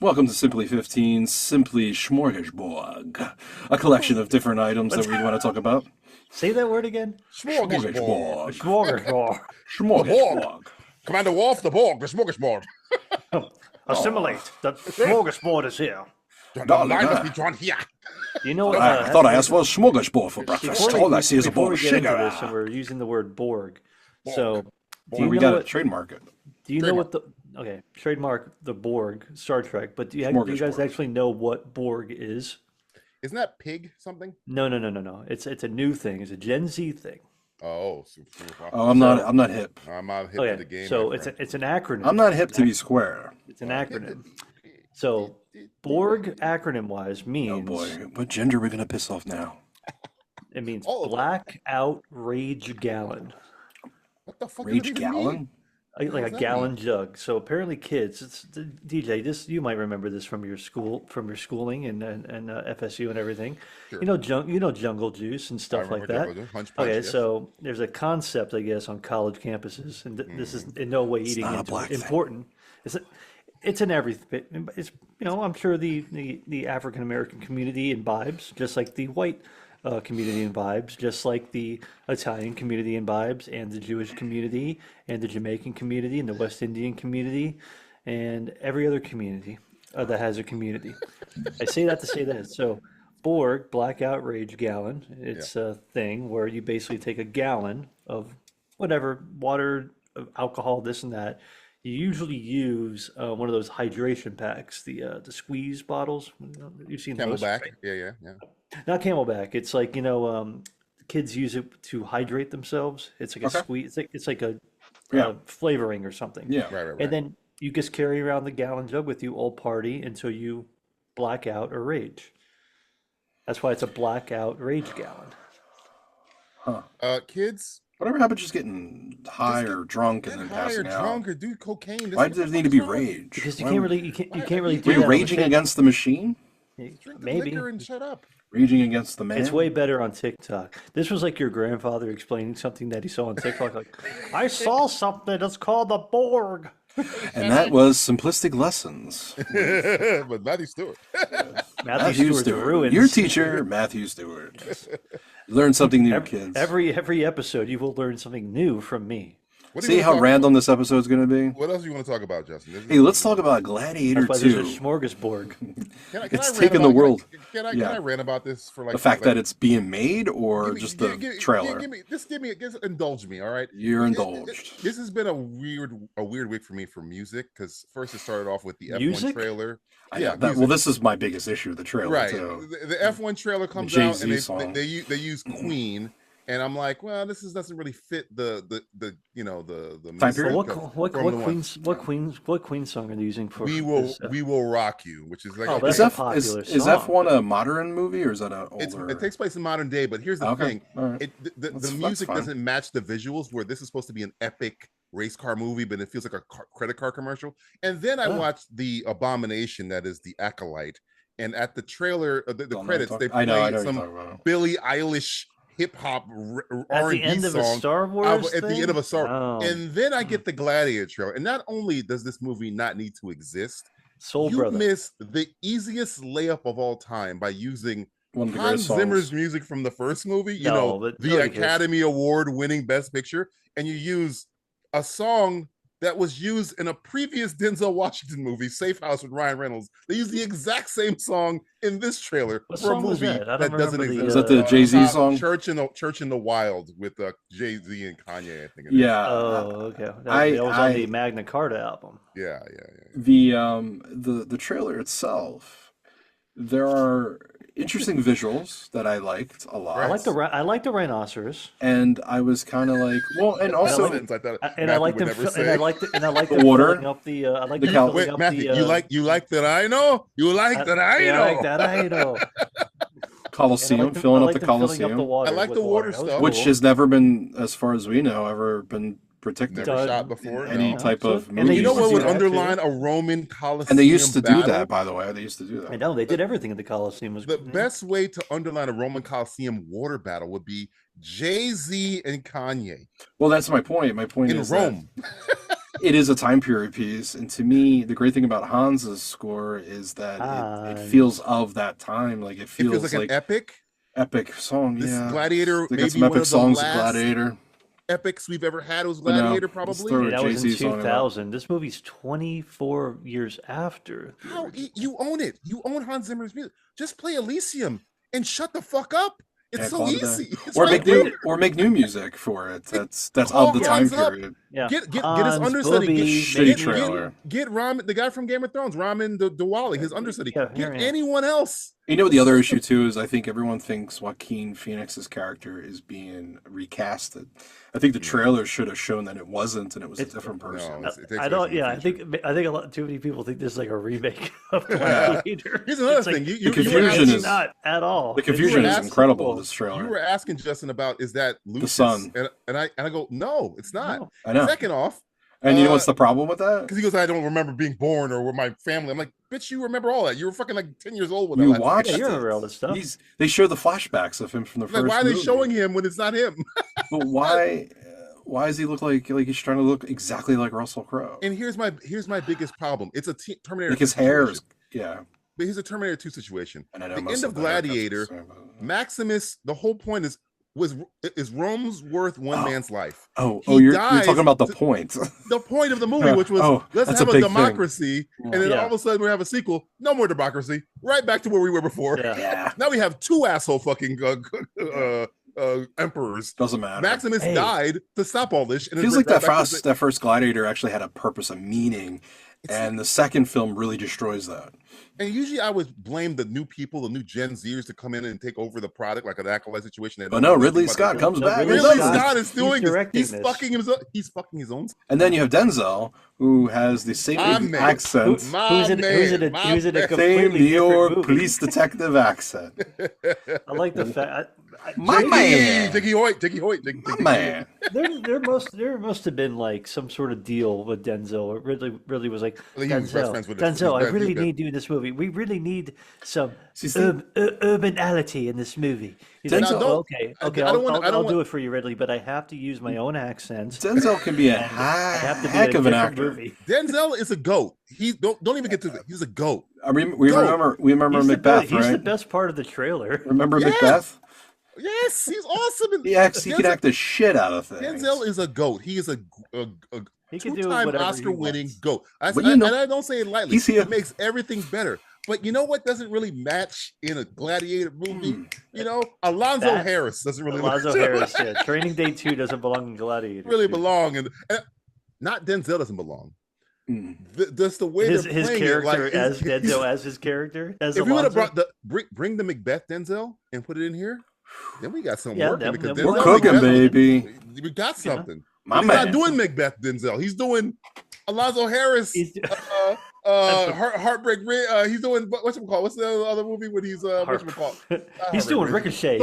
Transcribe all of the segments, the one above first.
Welcome to Simply 15, Simply Smorgasborg, a collection of different items that we want to talk about. Say that word again. Smorgasbord. Smorgasbord. The Borg. Smorgasborg. Commander Worf, the Borg, the Smorgasbord. Assimilate. The smorgasbord is here. The Darling, line must be drawn here. You know what? I thought I asked for a smorgasbord for breakfast. All I see is a bowl before of we get into sugar. this, and we're using the word Borg. Borg. So, do We you got know to what? trademark it. Do you know what the? Okay, trademark the Borg, Star Trek. But do you guys Smorgasbord. actually know what Borg is? Isn't that pig something? No. It's a new thing. It's a Gen Z thing. Oh, Oh, I'm not hip. I'm not hip to Okay, the game. so my it's friend. an acronym. I'm not hip to be square. It's an acronym. So Borg acronym wise means Oh boy, what gender are we gonna piss off now? it means All of them. blackout rage gallon. What the fuck does Rage it even mean? gallon? Like does a that gallon jug. So apparently, kids, DJ. This you might remember this from your schooling and FSU and everything. Sure. You know Jungle Juice and I stuff like remember that. Jungle Juice, Punch Punch, Okay, yes. so there's a concept, I guess, on college campuses, and this is in no way eating not a into black it. thing. Important. It's in everything. It's I'm sure the African American community imbibes just like the white community imbibes, just like the Italian community imbibes, and the Jewish community, and the Jamaican community, and the West Indian community, and every other community that has a community. I say that to say that. So, Borg, blackout rage gallon, it's a thing where you basically take a gallon of whatever, water, alcohol, this and that. You usually use one of those hydration packs, the squeeze bottles. You've seen those, Camelback. right? Yeah. Not Camelback. It's like, kids use it to hydrate themselves. It's like a Okay. squeeze. It's like a Yeah. flavoring or something. Yeah. Right. And then you just carry around the gallon jug with you all party until you black out or rage. That's why it's a blackout rage gallon. Kids, Whatever happened to just getting high get- or drunk and get then high or passing out? drunk or do cocaine. This Why is does what it the need to fuck be is wrong? rage? Because you Why can't would- really you can't really Were do Were you that on the raging Tik- against the machine? Drink the Maybe. liquor and shut up. Raging against the man? It's way better on TikTok. This was like your grandfather explaining something that he saw on TikTok. Like, I saw something that's called the Borg. And that was Simplistic Lessons. But Matthew Stewart. Matthew Stewart's ruins. Your teacher, Matthew Stewart. Learn something new, kids. Every episode, you will learn something new from me. What do you See wanna how talk random this episode's going to be? What else do you want to talk about, Justin? Hey, let's talk about Gladiator That's why there's a 2. smorgasbord. Can It's I rant taken the about- world. Can I Yeah. rant about this for like The fact like- that it's being made or give me- just give- the give- trailer? Just indulge me, all right? You're It- indulged. This has been a weird week for me for music because first it started off with the Music? F1 trailer. Yeah, music. well, this is my biggest issue, the trailer, Right. too. The F1 trailer comes Jay-Z out and song. they use Queen, and I'm like, well, doesn't really fit the Time music period? of What Formula One. Queen song are they using for We will this? we will rock you, which is like Oh, okay, that's Is, a F, popular is song. F1 a modern movie or is that an older? it takes place in modern day, but here's the Okay, thing: all right. the That's music fine. doesn't match the visuals. Where this is supposed to be an epic race car movie, but it feels like a credit card commercial. And then I Oh. watched the abomination that is the Acolyte, and at the trailer, the Don't know credits, what they I know played what you're some talking about. Billie Eilish hip hop At R&B the end of a song Star Wars at the end of a Star. Oh, And then I get the Gladiator trailer, and not only does this movie not need to exist, Soul you Brother. miss the easiest layup of all time by using One of the Hans greatest songs. Zimmer's music from the first movie, No, but the nobody cares. Academy Award winning Best Picture, and you use a song that was used in a previous Denzel Washington movie, Safe House with Ryan Reynolds. They use the exact same song in this trailer What for a song was movie that? I don't doesn't remember the, exist. Is that the Jay-Z song? Church in the Wild with Jay-Z and Kanye, I think. it is. Yeah. Oh, okay. That, I- that was I- on the Magna Carta album. Yeah. The trailer itself, there are interesting visuals that I liked a lot. I like the rhinoceros. And I was kind of like, well, and also Sentence I thought And I like them. Matthew would And never I say. like The them water. filling up the. I like The them cal- filling Wait, up Matthew, the. you like that I know? You like that I know? like that I know. Coliseum, And I like them- filling I up like the them filling up Coliseum, the water I like with the water That was stuff. which cool. has never been, as far as we know, ever been protected. Never Done shot before. Any no. type of And they movie. You know used to what do would that, too. underline a Roman Coliseum? And they used to do battle? that, by the way. They used to do I that. know they did everything at the Coliseum. Was The best way to underline a Roman Coliseum water battle would be Jay-Z and Kanye Well, that's my point. My point in is Rome. it is a time period piece, and to me, the great thing about Hans's score is that it feels Hans. of that time. Like it It feels like feels an like epic. epic song. This Yeah, Gladiator they may got be some one epic of the songs in last Gladiator. epics we've ever had. Was I know. Gladiator Let's probably? throw Hey, a that was in Jay-Z song in that. 2000. This movie's 24 years after the How original. you own it? You own Hans Zimmer's music. Just play Elysium and shut the fuck up. It's Yeah, so call it a day. easy. It's Or right make there. new music for it. That's of Call the time Hans up. period. Yeah, Get his Hans, understudy. Bobby, Shitty maybe. trailer. Get Ramen, the guy from Game of Thrones, Ramen Dewali, his understudy. Yeah, Get yeah. anyone else. You know, the other issue too is I think everyone thinks Joaquin Phoenix's character is being recasted. I think the trailer should have shown that it wasn't, and it was a different person. No, it takes I place don't. in the Yeah, future. I think a lot too many people think this is like a remake of Yeah. Gladiator. Here's another It's like, thing. The you were confusion asking, is not at all. the It's confusion were is asking- incredible in cool. this you trailer. were asking Justin about is that Lucius? sun. And I go, no, it's not. No. I know. Second off, And you know what's the problem with that? because he goes, I don't remember being born or with my family. I'm like, bitch, you remember all that. You were fucking like 10 years old when You that last watched Yeah, you it. remember all this stuff. They show the flashbacks of him from the Like, first why are they movie. showing him when it's not him? But why does he look like he's trying to look exactly like Russell Crowe? And here's my biggest problem. It's a Terminator. Like his 2 hair situation. is, yeah. But here's a Terminator 2 situation. And I know The most end of the haircuts are the Gladiator, same, but- Maximus, the whole point is Rome's worth one man's life. You're dies talking about the to- point. The point of the movie, which was let's that's a have a big thing. democracy, and then Yeah. all of a sudden we have a sequel. No more democracy. Right back to where we were before. Yeah. Yeah, Now we have two asshole fucking emperors. doesn't matter. Maximus Hey. died to stop all this. And Feels it's like right that back to first that first Gladiator actually had a purpose, a meaning, and the second film really destroys that. And usually I would blame the new people, the new Gen Zers to come in and take over the product, like an acolyte situation. But no, Ridley Scott comes No, back. and Ridley does it. Scott is doing this. directing He's this. fucking himself. He's fucking his own. And then you have Denzel, who has the same My man. accent, Who's in a same completely New York different movie. police detective accent. I like the fact. My man. Jiggy Hoyt. Man, There must have been like some sort of deal with Denzel. It really was like, Well, he was best friends with his- Denzel, I he's best- really he's best- need you in this movie. We really need some See, urbanality in this movie. He's like, Denzel- "Oh, okay, I okay, don't wanna- I don't I'll want- do it for you, Ridley, but I have to use my own accent. Denzel can be a I have to be heck in a of an different actor. movie. Denzel is a goat. He don't even get to it. He's a goat. We Go. remember He's Macbeth, he's the right? best part of the trailer. Remember Yeah. Macbeth? Yes, he's awesome. He can act the shit out of things. Denzel is a goat. He is a He can do two-time whatever he Oscar-winning wants. goat. Well, you know- And I don't say it lightly. He's here. It makes everything better. But you know what doesn't really match in a Gladiator movie? You know, Alonzo That- Harris doesn't really Alonzo match. Harris, yeah. Training Day 2 doesn't belong in Gladiator. really 2. belong, and not Denzel doesn't belong. Mm. That's the way His they're playing character it. Like, as Denzel as his character as if we would have Alonzo. brought bring the Macbeth Denzel and put it in here, then we got something Yeah, working. then- Because then We're Denzel cooking, Macbeth- baby. We got something. My He's man. not doing Macbeth Denzel. He's doing Alonzo Harris. He's- Heartbreak. He's doing what's it called? What's the other movie when he's what's it called? He's doing Ricochet.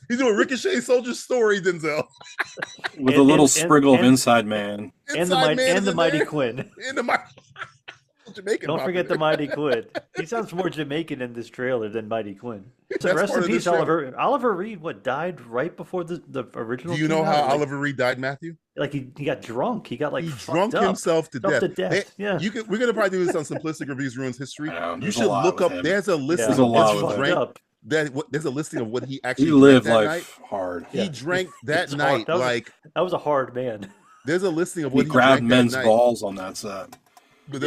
He's doing Ricochet Soldier Story. Denzel. With a And- little and- spriggle of and- Inside Man. Inside Man is in Mighty there. Quinn. In the Jamaican. Don't forget the popular. Mighty Quinn. He sounds more Jamaican in this trailer than Mighty Quinn. So That's rest part in of peace, this trailer. Oliver. Oliver Reed, what, died right before the original? Do you came know out? how Like- Oliver Reed died, Matthew? Like he got drunk. He got like He fucked drunk up. himself to Up death. to death, yeah. We're gonna probably do this on Simplistic Reviews Ruins History. I know, You there's a should lot look with up. him. There's a list. Yeah. There's a lot It's with fucked him. up. There's a listing of what he actually He drank lived that life night. hard. He drank that It's hard. night That was a- like That was a hard man. there's a listing of He what he grabbed drank men's that night. balls on that set. But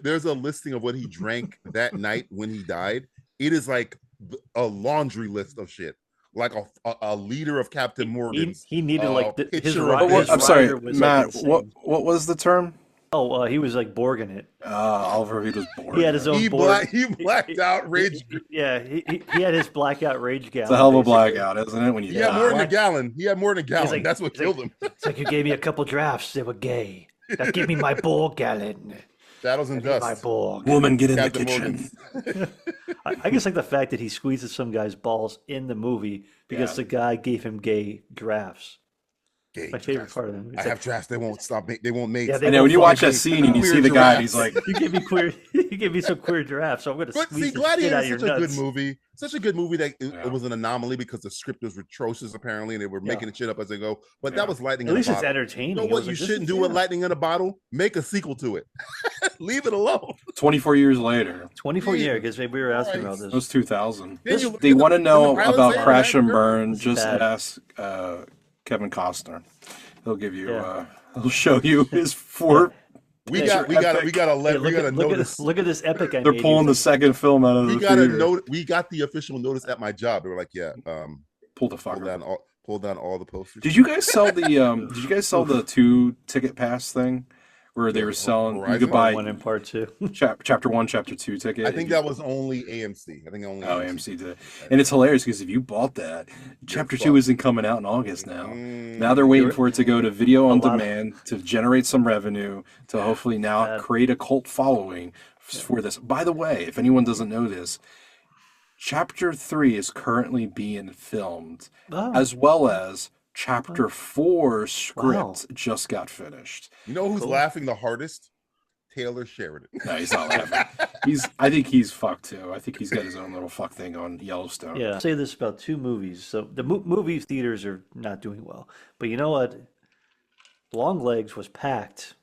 there's a listing of what he drank that night when he died. It is like a laundry list of shit, like a liter of Captain Morgan's. He needed like his picture of- rider. What- His I'm sorry, rider was, Matt. Like, insane. what was the term? Oh, he was like Borging it. Oliver Reed was bored. He had his own He Borg. blacked out rage. Yeah, he had his blackout rage gal. It's a hell of a basically. blackout, isn't it? When you He had die? more than a gallon. He had more than a gallon. like- That's what he's like- killed him. It's like you gave me a couple drafts. They were gay. Now give me my Borg gallon. Shadows and My dust. Borg. Woman, get in Captain the kitchen. Morgan's. I guess like the fact that he squeezes some guy's balls in the movie because Yeah. the guy gave him gay drafts. My favorite part of them. I have drafts. They won't stop. They won't make. Yeah, And then when you watch that scene and you see the guy, and he's like, You gave me queer. You gave me some queer giraffes, so I'm gonna But squeeze see, the shit out Gladiator of is your such a nuts. good movie. Such a good movie that it was an anomaly because the script was atrocious apparently, and they were making shit up as they go. But that was lightning. At in least a it's bottle. entertaining. You know what you shouldn't do with lightning in a bottle? Make a sequel to it. Leave it alone. 24 years later. 24 years, because we were asking about It this. was 2000. Then They want to know pilot's about there, Crash right? and Burn. It's Just bad. ask Kevin Costner. He'll give you. He'll show you his four. We got a notice. Look at this epic. They're pulling the second film out of the theater. We got the official notice at my job. They were like, Pull the fucker. Pull down all the posters. Did you guys sell the? Did you guys sell the 2 ticket pass thing, where they were selling? Horizon? You could buy 1 and part 2. chapter 1, chapter 2 ticket. I think that was only AMC. I think only. AMC did it. And it's hilarious because if you bought that, chapter 2 isn't coming out in August now. Now they're waiting for it to go to video on demand to generate some revenue to hopefully now create a cult following for this. By the way, if anyone doesn't know this, chapter 3 is currently being filmed, as well as chapter 4 script just got finished. You know who's laughing the hardest? Taylor Sheridan. No, he's not laughing. I think he's fucked too. I think he's got his own little fuck thing on Yellowstone. Yeah. I'll say this about 2 movies. So the movie theaters are not doing well, but you know what? Long Legs was packed.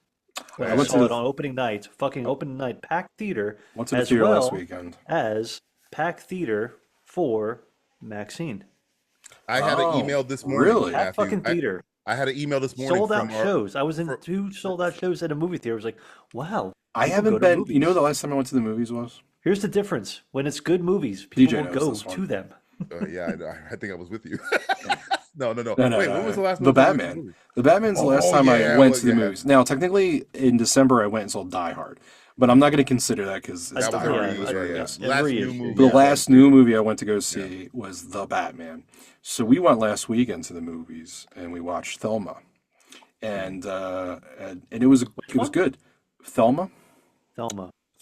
I saw it on opening night. Fucking opening night, packed theater. Went to the theater last weekend. As packed theater for Maxine. I had an email this morning. Really? Packed fucking theater. I had an email this morning. Sold out shows. I was in 2 sold out shows at a movie theater. I was like, wow. I haven't been. You know, the last time I went to the movies was. Here's the difference. When it's good movies, people will go to them. I think I was with you. No. Wait, when was the last movie? The Batman. The Batman's the last time I went to the movies. Now, technically, in December, I went and saw Die Hard. But I'm not going to consider that because it's Die Hard. The last new movie I went to go see was The Batman. So we went last weekend to the movies and we watched Thelma, and it was good. Thelma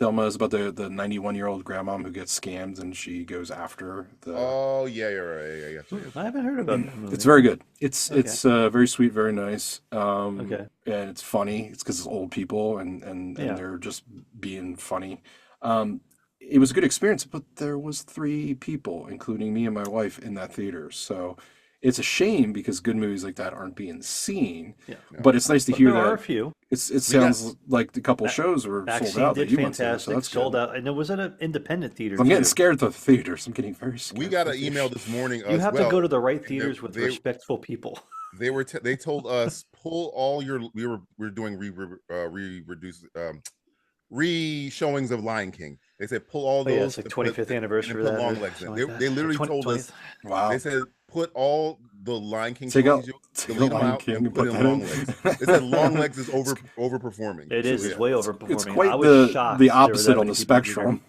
is about the 91-year-old grandmom who gets scammed and she goes after the. Oh yeah, you're right. Yeah. I haven't heard about that movie. It's very good. It's very sweet, very nice. And it's funny. It's because it's old people and they're just being funny. It was a good experience, but there was 3 people, including me and my wife, in that theater. So it's a shame because good movies like that aren't being seen. Yeah. But it's nice to hear that. There are a few. It sounds like a couple shows were sold out. Did fantastic. Sold out, and it was at an independent theater. I'm getting scared at the theaters. I'm getting very scared. We got an email this morning. You have to go to the right theaters with respectful people. They told us pull all your. We're doing re-showings of Lion King. They said pull all those. It's like 25th anniversary. Put Long Legs in. They literally told us. Wow. They said put all the Lion King. Take out Lion King and put in Long Legs. They said Long Legs is overperforming. It is. It's way overperforming. It's quite the opposite on the spectrum.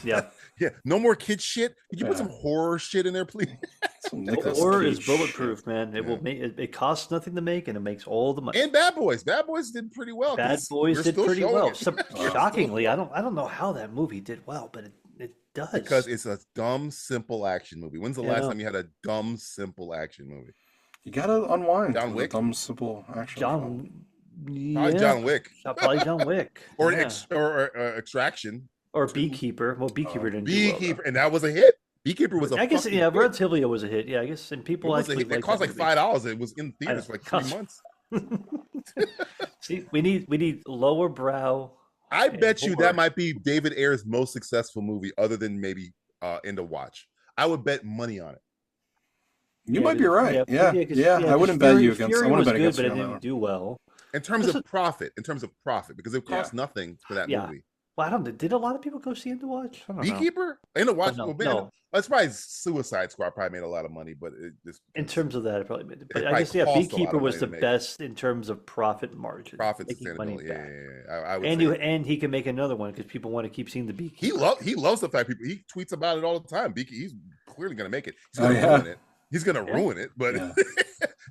Yeah. Yeah, no more kid shit. Could you put some horror shit in there, please? Horror is bulletproof, man. It will make it costs nothing to make, and it makes all the money. And Bad Boys did pretty well. Bad Boys did pretty well. Shockingly, I don't know how that movie did well, but it does because it's a dumb, simple action movie. When's the last time you had a dumb, simple action movie? You gotta unwind. John Wick. Dumb, simple action. Probably John Wick. Probably John Wick. or Extraction. Or Beekeeper. Well, Beekeeper didn't Beekeeper, do well, and that was a hit. Beekeeper was a I guess, fucking hit. relatively it was a hit. Yeah, I guess, and people actually it cost like $5. It was in theaters for like 3 months. See, we need lower brow. I bet you that might be David Ayer's most successful movie, other than maybe End of Watch. I would bet money on it. You might be right. Yeah. I wouldn't bet you against. I wouldn't bet against you. But it didn't do well in terms of profit. Because it cost nothing for that movie. Well, I don't know. Did a lot of people go see End of Watch? Beekeeper? End of Watch? No. That's probably Suicide Squad probably made a lot of money, but it just in terms of that, it probably made it. But I guess Beekeeper was the best in terms of profit margin. Profit sustainability. Yeah. And he can make another one because people want to keep seeing the Beekeeper. He loves the fact he tweets about it all the time. He's clearly gonna make it. He's gonna ruin it. He's gonna ruin it, but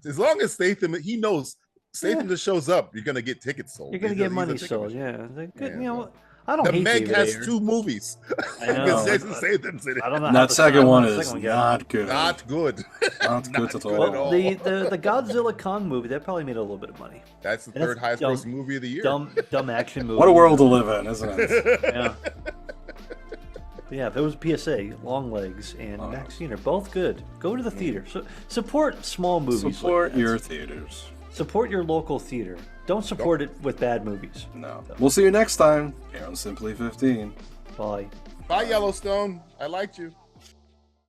as long as Statham, he knows Statham just shows up, you're gonna get tickets sold. You're gonna get money sold. Yeah. Good. I don't The hate Meg David has Ayer. 2 movies. I know. Because Jason Statham's in it. I don't know. That second one is not good. Not good. Not good at all. Well, The Godzilla Kong movie that probably made a little bit of money. That's the third highest grossing movie of the year. Dumb action movie. What a world to live in, isn't it? Yeah. But yeah, those PSA, Long Legs, and Maxine are both good. Go to the theater. Support small movies. Support your theaters. Support your local theater. Don't support it with bad movies. No. We'll see you next time here on Simply 15. Bye. Bye, Yellowstone. I liked you.